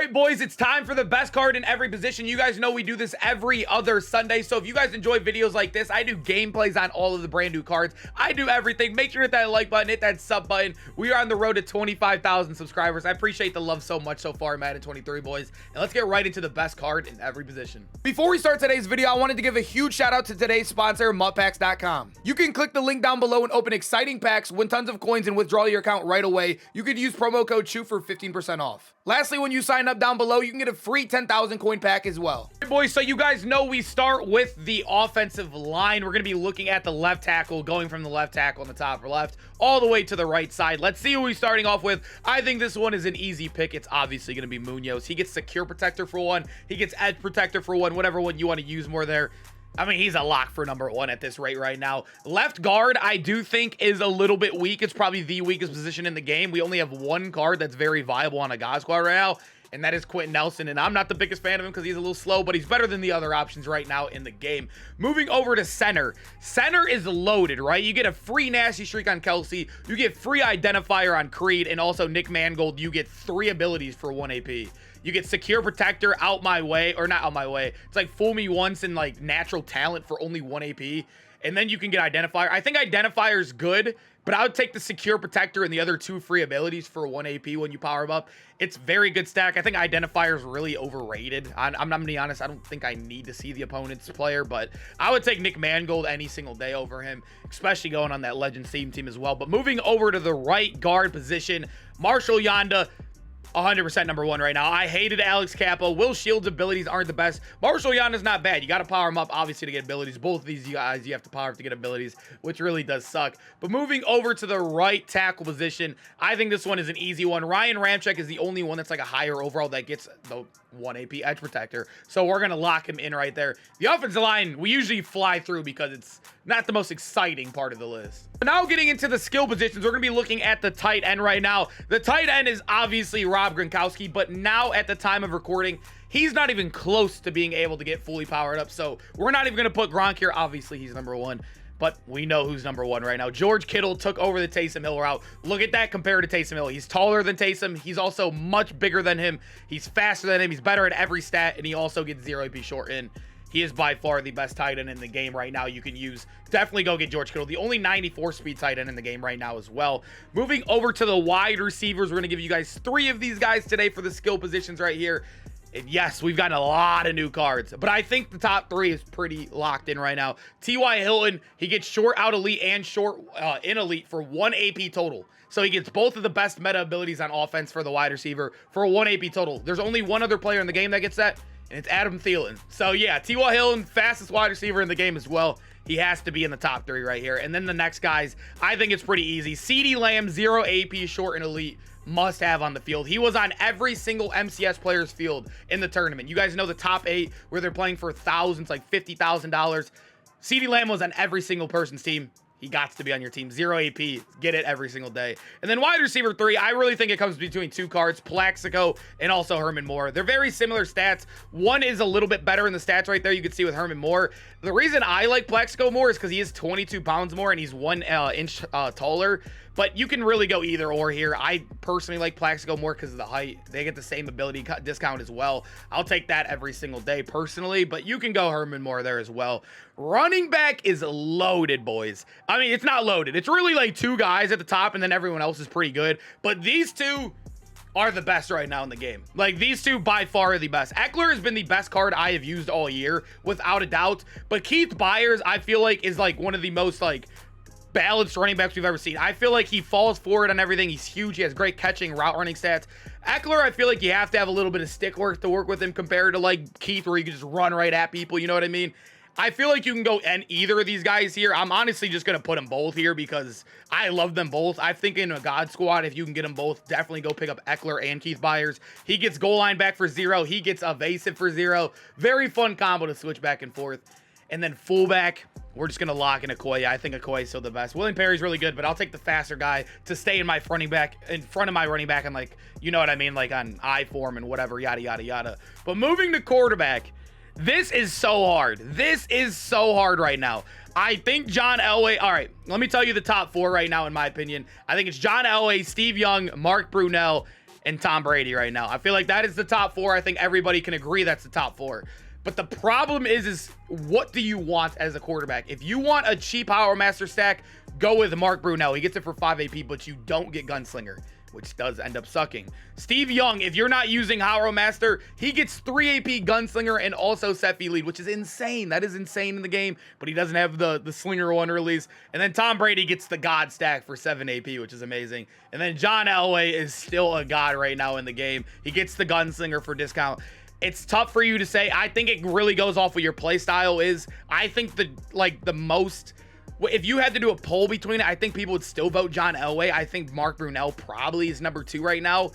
right, boys, it's time for the best card in every position. You guys know we do this every other Sunday. So if you guys enjoy videos like this, I do gameplays on all of the brand new cards. I do everything. Make sure to hit that like button, hit that sub button. We are on the road to 25,000 subscribers. I appreciate the love so much so far, Madden 23, boys. And let's get right into the best card in every position. Before we start today's video, I wanted to give a huge shout out to today's sponsor, mutpacks.com. You can click the link down below and open exciting packs, win tons of coins, and withdraw your account right away. You could use promo code CHEW for 15% off. Lastly, when you sign up down below, you can get a free 10,000 coin pack as well. Hey boys, so you guys know we start with the offensive line. We're going to be looking at the left tackle, going from the left tackle on the top or left, all the way to the right side. Let's see who we're starting off with. I think this one is an easy pick. It's obviously going to be Munoz. He gets secure protector for one. He gets edge protector for one, whatever one you want to use more there. I mean, he's a lock for number one at this rate right now. Left guard, I do think, is a little bit weak. It's probably the weakest position in the game. We only have one card that's very viable on a God squad right now, and that is Quentin Nelson. And I'm not the biggest fan of him because he's a little slow, but he's better than the other options right now in the game. Moving over to center. Center is loaded, right? You get a free nasty streak on Kelsey. You get free identifier on Creed, and also Nick Mangold. You get 3 abilities for 1 AP. You get secure protector, out my way, or not out my way. It's like fool me once and like natural talent for only 1 AP. And then you can get identifier. I think identifier is good, but I would take the secure protector and the other 2 free abilities for 1 AP when you power him up. It's very good stack. I think identifier is really overrated. I'm gonna be honest. I don't think I need to see the opponent's player, but I would take Nick Mangold any single day over him, especially going on that Legends team as well. But moving over to the right guard position, Marshall Yanda, 100% number one right now. I hated Alex Capo. Will Shields' abilities aren't the best. Marshall Yanda's not bad. You got to power him up, obviously, to get abilities. Both of these guys, you have to power up to get abilities, which really does suck. But moving over to the right tackle position, I think this one is an easy one. Ryan Ramczyk is the only one that's like a higher overall that gets the 1 AP edge protector. So we're going to lock him in right there. The offensive line, we usually fly through because it's not the most exciting part of the list. Now getting into the skill positions, we're going to be looking at the tight end right now. The tight end is obviously Rob Gronkowski, but now at the time of recording, he's not even close to being able to get fully powered up. So we're not even going to put Gronk here. Obviously, he's number one, but we know who's number one right now. George Kittle took over the Taysom Hill route. Look at that compared to Taysom Hill. He's taller than Taysom. He's also much bigger than him. He's faster than him. He's better at every stat, and he also gets 0 AP short in. He is by far the best tight end in the game right now. You can use, definitely go get George Kittle, the only 94 speed tight end in the game right now as well. Moving over to the wide receivers, we're going to give you guys 3 of these guys today for the skill positions right here. And yes, we've gotten a lot of new cards, but I think the top 3 is pretty locked in right now. T.Y. Hilton, he gets short out elite and short in elite for 1 AP total. So he gets both of the best meta abilities on offense for the wide receiver for 1 AP total. There's only one other player in the game that gets that, and it's Adam Thielen. So yeah, T.Y. Hilton, fastest wide receiver in the game as well. He has to be in the top 3 right here. And then the next guys, I think it's pretty easy. CeeDee Lamb, 0 AP, short and elite, must have on the field. He was on every single MCS player's field in the tournament. You guys know the top 8 where they're playing for thousands, like $50,000. CeeDee Lamb was on every single person's team. He got to be on your team. 0 AP. Get it every single day. And then wide receiver 3, I really think it comes between 2 cards, Plaxico and also Herman Moore. They're very similar stats. One is a little bit better in the stats right there. You can see with Herman Moore. The reason I like Plaxico more is because he is 22 pounds more and he's 1 inch taller. But you can really go either or here. I personally like Plaxico more because of the height. They get the same ability discount as well. I'll take that every single day personally, but you can go Herman Moore there as well. Running back is loaded, boys. I mean, it's not loaded. It's really like 2 guys at the top and then everyone else is pretty good. But these 2 are the best right now in the game. Like, these 2 by far are the best. Eckler has been the best card I have used all year, without a doubt. But Keith Byers, I feel like, is like one of the most like balanced running backs we've ever seen. I feel like he falls forward on everything. He's huge. He has great catching, route running stats. Eckler, I feel like you have to have a little bit of stick work to work with him compared to like Keith, where you can just run right at people. You know what I mean? I feel like you can go and either of these guys here. I'm honestly just going to put them both here because I love them both. I think in a God squad, if you can get them both, definitely go pick up Eckler and Keith Byers. He gets goal line back for 0. He gets evasive for 0. Very fun combo to switch back and forth. And then fullback, we're just going to lock in Okoye. I think Okoye is still the best. William Perry's really good, but I'll take the faster guy to stay in my front of my running back and, like, you know what I mean, like on I form and whatever, yada, yada, yada. But moving to quarterback, this is so hard. This is so hard right now. I think John Elway, all right, let me tell you the top 4 right now in my opinion. I think it's John Elway, Steve Young, Mark Brunell, and Tom Brady right now. I feel like that is the top 4. I think everybody can agree that's the top 4. But the problem is what do you want as a quarterback? If you want a cheap Power Master stack, go with Mark Brunell. He gets it for 5 AP, but you don't get Gunslinger, which does end up sucking. Steve Young, if you're not using Haro Master, he gets 3 AP Gunslinger and also Sephi Lead, which is insane. That is insane in the game, but he doesn't have the Slinger one release. And then Tom Brady gets the God stack for 7 AP, which is amazing. And then John Elway is still a god right now in the game. He gets the Gunslinger for discount. It's tough for you to say. I think it really goes off what your play style is. I think the most... If you had to do a poll between it, I think people would still vote John Elway. I think Mark Brunell probably is number 2 right now.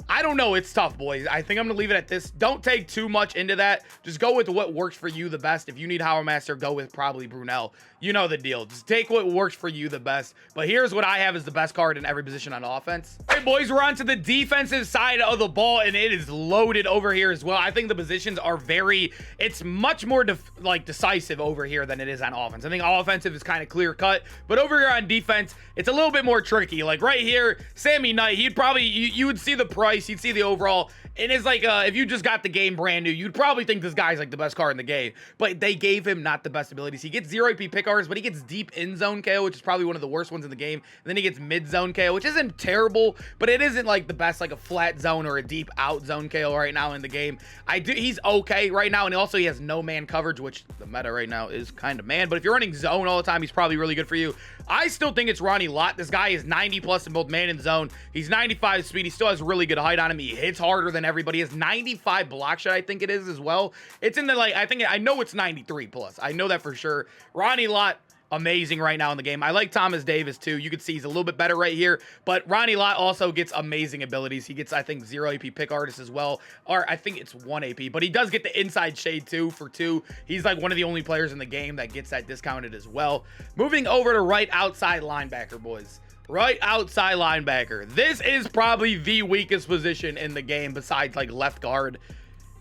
I don't know. It's tough, boys. I think I'm going to leave it at this. Don't take too much into that. Just go with what works for you the best. If you need Howard Master, go with probably Brunell. You know the deal. Just take what works for you the best. But here's what I have as the best card in every position on offense. All right, boys, we're on to the defensive side of the ball, and it is loaded over here as well. I think the positions are it's much more decisive over here than it is on offense. I think offensive is kind of clear cut, but over here on defense, it's a little bit more tricky. Like right here, Sammy Knight, he'd probably, you would see the price, you'd see the overall, and it's like, if you just got the game brand new, you'd probably think this guy's like the best card in the game, but they gave him not the best abilities. He gets 0 AP pick artists, but he gets deep in zone KO, which is probably one of the worst ones in the game. And then he gets mid zone KO, which isn't terrible, but it isn't like the best, like a flat zone or a deep out zone KO right now in the game. He's okay right now, and also he has no man coverage, which the meta right now is kind of man, but if you're running zone all the time, he's probably really good for you. I still think it's Ronnie Lott. This guy is 90 plus in both man and zone. He's 95 speed. He still has really good height on him. He hits harder than everybody. He has 95 block shot, I think it is as well. It's in the, like, I know it's 93 plus. I know that for sure. Ronnie Lott, amazing right now in the game. I like Thomas Davis too. You can see he's a little bit better right here, but Ronnie Lott also gets amazing abilities. He gets, I think, 0 AP pick artist as well, or I think it's 1 AP, but he does get the inside shade too for 2. He's like one of the only players in the game that gets that discounted as well. Moving over to right outside linebacker, boys. Right outside linebacker. This is probably the weakest position in the game besides like left guard.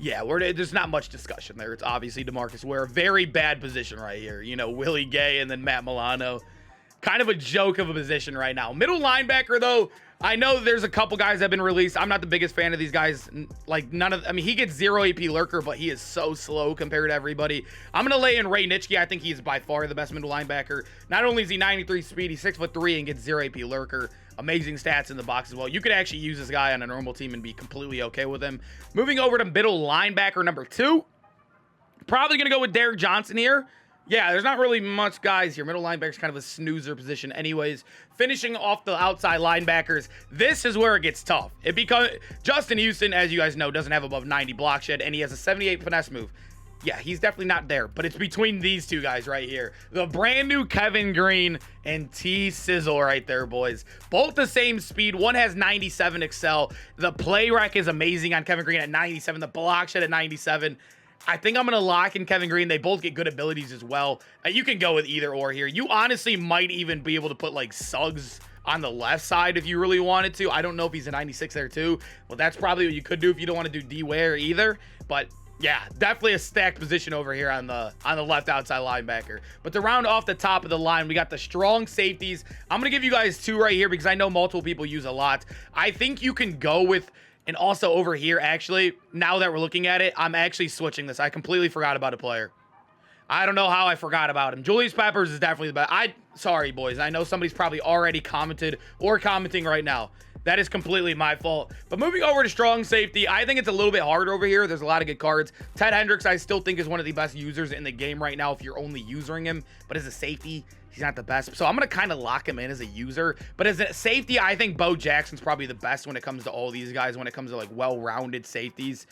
Yeah, there's not much discussion there. It's obviously DeMarcus Ware. Very bad position right here. You know, Willie Gay and then Matt Milano. Kind of a joke of a position right now. Middle linebacker, though, I know there's a couple guys that have been released. I'm not the biggest fan of these guys. Like, I mean, he gets 0 AP lurker, but he is so slow compared to everybody. I'm going to lay in Ray Nitschke. I think he's by far the best middle linebacker. Not only is he 93 speed, he's 6'3" and gets 0 AP lurker. Amazing stats in the box as well. You could actually use this guy on a normal team and be completely okay with him. Moving over to middle linebacker number 2. Probably going to go with Derek Johnson here. Yeah, there's not really much guys here. Middle linebacker's kind of a snoozer position anyways. Finishing off the outside linebackers, this is where it gets tough. Justin Houston, as you guys know, doesn't have above 90 block shed, and he has a 78 finesse move. Yeah, he's definitely not there, but it's between these two guys right here. The brand new Kevin Green and T Sizzle right there, boys. Both the same speed. One has 97 excel. The play rec is amazing on Kevin Green at 97. The block shed at 97. I think I'm going to lock in Kevin Green. They both get good abilities as well. You can go with either or here. You honestly might even be able to put like Suggs on the left side if you really wanted to. I don't know if he's a 96 there too. Well, that's probably what you could do if you don't want to do D-Ware either. But yeah, definitely a stacked position over here on the left outside linebacker. But to round off the top of the line, we got the strong safeties. I'm going to give you guys 2 right here because I know multiple people use a lot. I think you can go with... And also over here, actually, now that we're looking at it, I'm actually switching this. I completely forgot about a player. I don't know how I forgot about him. Julius Peppers is definitely the best. Sorry, boys. I know somebody's probably already commented or commenting right now. That is completely my fault. But moving over to strong safety, I think it's a little bit harder over here. There's a lot of good cards. Ted Hendricks, I still think, is one of the best users in the game right now if you're only using him. But as a safety, he's not the best. So I'm going to kind of lock him in as a user. But as a safety, I think Bo Jackson's probably the best when it comes to all these guys, when it comes to like well-rounded safeties.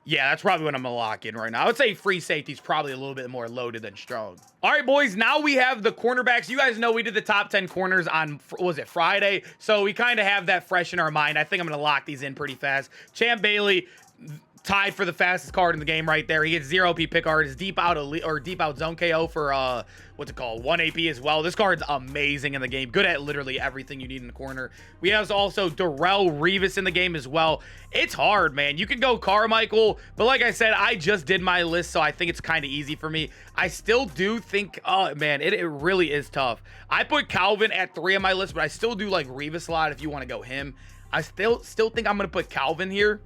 Yeah, that's probably what I'm going to lock in right now. I would say free safety's probably a little bit more loaded than strong. All right, boys, now we have the cornerbacks. You guys know we did the top 10 corners on, was it Friday? So we kind of have that fresh in our mind. I think I'm going to lock these in pretty fast. Champ Bailey, tied for the fastest card in the game right there. He gets 0 AP pick art. His deep out zone KO for what's it called, 1 AP as well. This card's amazing in the game. Good at literally everything you need in the corner. We have also Darrell Revis in the game as well. It's hard, man. You could go Carmichael, but like I said, I just did my list, so I think it's kind of easy for me. I still do think, oh man, it really is tough. I put Calvin at 3 on my list, but I still do like Revis a lot if you want to go him. I still think I'm going to put Calvin here.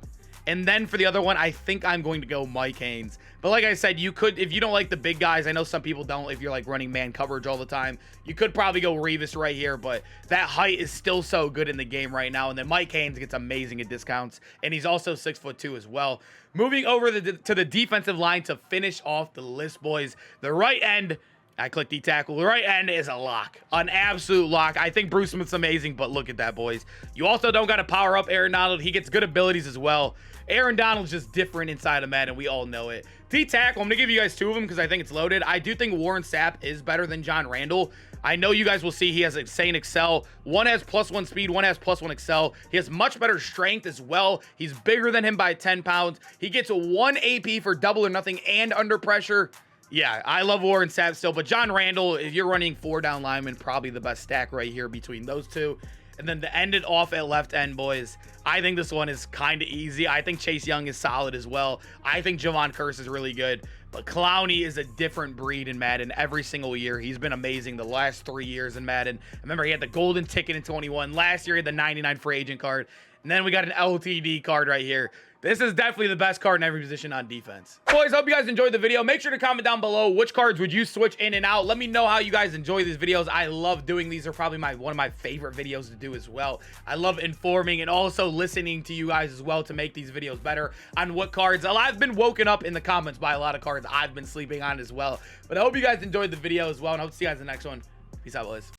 And then for the other one, I think I'm going to go Mike Haynes. But like I said, you could, if you don't like the big guys, I know some people don't, if you're like running man coverage all the time, you could probably go Revis right here, but that height is still so good in the game right now. And then Mike Haynes gets amazing at discounts, and he's also 6'2" as well. Moving over to the defensive line to finish off the list, boys. The right end, I clicked D-tackle. The right end is a lock, an absolute lock. I think Bruce Smith's amazing, but look at that, boys. You also don't got to power up Aaron Donald. He gets good abilities as well. Aaron Donald's just different inside of Madden. We all know it. D-tackle, I'm going to give you guys two of them because I think it's loaded. I do think Warren Sapp is better than John Randall. I know you guys will see he has insane excel. One has +1 speed, one has +1 excel. He has much better strength as well. He's bigger than him by 10 pounds. He gets a 1 AP for double or nothing and under pressure. Yeah, I love Warren Sapp still, but John Randall, if you're running 4-down lineman, probably the best stack right here between those two. And then to end it off at left end, boys, I think this one is kind of easy. I think Chase Young is solid as well. I think Javon Curse is really good. But Clowney is a different breed in Madden every single year. He's been amazing the last 3 years in Madden. Remember, he had the golden ticket in 21. Last year, he had the 99 free agent card. And then we got an LTD card right here. This is definitely the best card in every position on defense. Boys, hope you guys enjoyed the video. Make sure to comment down below which cards would you switch in and out. Let me know how you guys enjoy these videos. I love doing these. They're probably one of my favorite videos to do as well. I love informing and also listening to you guys as well to make these videos better on what cards. I've been woken up in the comments by a lot of cards I've been sleeping on as well. But I hope you guys enjoyed the video as well, and I hope to see you guys in the next one. Peace out, boys.